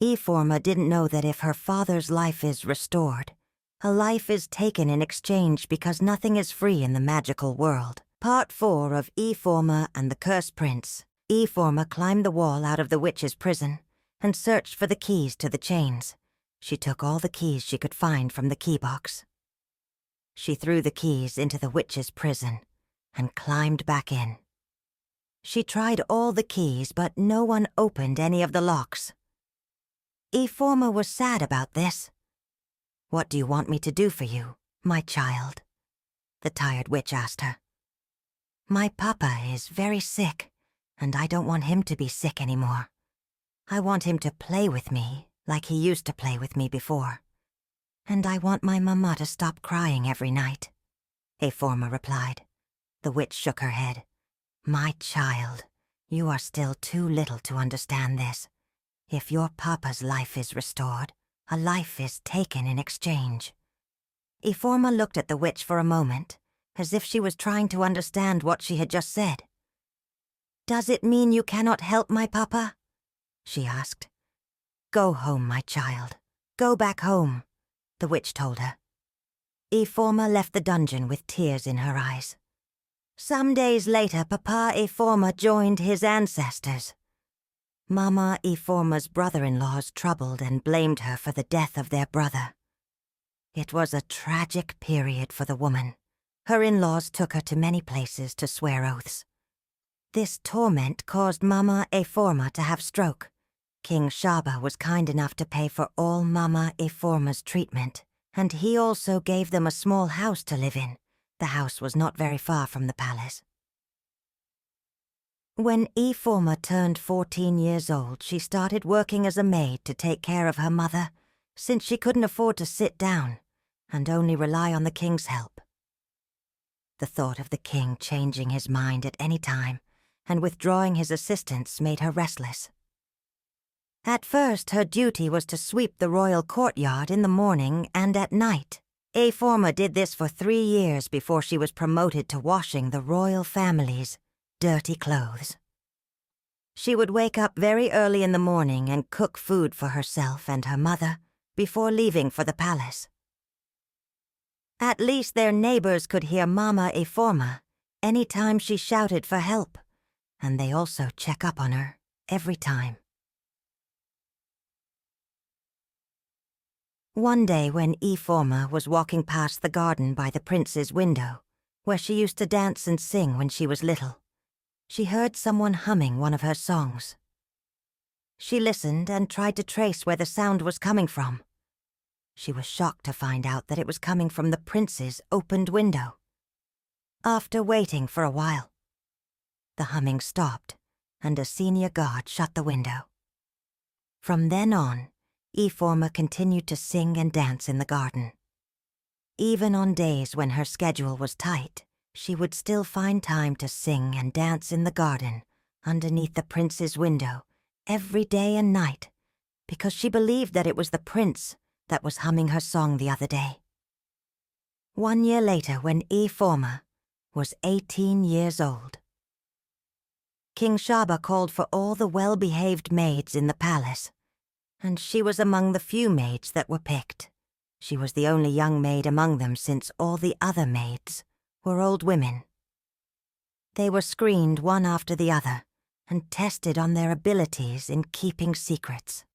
Ifeoma didn't know that if her father's life is restored, a life is taken in exchange because nothing is free in the magical world. Part 4 of Ifeoma and the Cursed Prince. Ifeoma climbed the wall out of the witch's prison and searched for the keys to the chains. She took all the keys she could find from the key box. She threw the keys into the witch's prison and climbed back in. She tried all the keys, but no one opened any of the locks. Ifeoma was sad about this. "What do you want me to do for you, my child?" the tired witch asked her. "My papa is very sick, and I don't want him to be sick anymore. I want him to play with me like he used to play with me before. And I want my mama to stop crying every night," Ifeoma replied. The witch shook her head. "My child, you are still too little to understand this. If your papa's life is restored, a life is taken in exchange." Ifeoma looked at the witch for a moment, as if she was trying to understand what she had just said. "Does it mean you cannot help my papa?" she asked. "Go home, my child. Go back home," the witch told her. Ifeoma left the dungeon with tears in her eyes. Some days later, Papa Ifeoma joined his ancestors. Mama Ifeoma's brother-in-laws troubled and blamed her for the death of their brother. It was a tragic period for the woman. Her in-laws took her to many places to swear oaths. This torment caused Mama Ifeoma to have stroke. King Shaba was kind enough to pay for all Mama Ifeoma's treatment, and he also gave them a small house to live in. The house was not very far from the palace. When Ifeoma turned 14 years old, she started working as a maid to take care of her mother, since she couldn't afford to sit down and only rely on the king's help. The thought of the king changing his mind at any time and withdrawing his assistance made her restless. At first, her duty was to sweep the royal courtyard in the morning and at night. Ifeoma did this for 3 years before she was promoted to washing the royal family's dirty clothes. She would wake up very early in the morning and cook food for herself and her mother before leaving for the palace. At least their neighbors could hear Mama Ifeoma any time she shouted for help, and they also check up on her every time. One day when Ifeoma was walking past the garden by the prince's window, where she used to dance and sing when she was little, she heard someone humming one of her songs. She listened and tried to trace where the sound was coming from. She was shocked to find out that it was coming from the prince's opened window. After waiting for a while, the humming stopped, and a senior guard shut the window. From then on, Ifeoma continued to sing and dance in the garden. Even on days when her schedule was tight, she would still find time to sing and dance in the garden underneath the prince's window every day and night, because she believed that it was the prince that was humming her song the other day. 1 year later, when Ifeoma was 18 years old, King Shaba called for all the well-behaved maids in the palace, and she was among the few maids that were picked. She was the only young maid among them, since all the other maids were old women. They were screened one after the other and tested on their abilities in keeping secrets.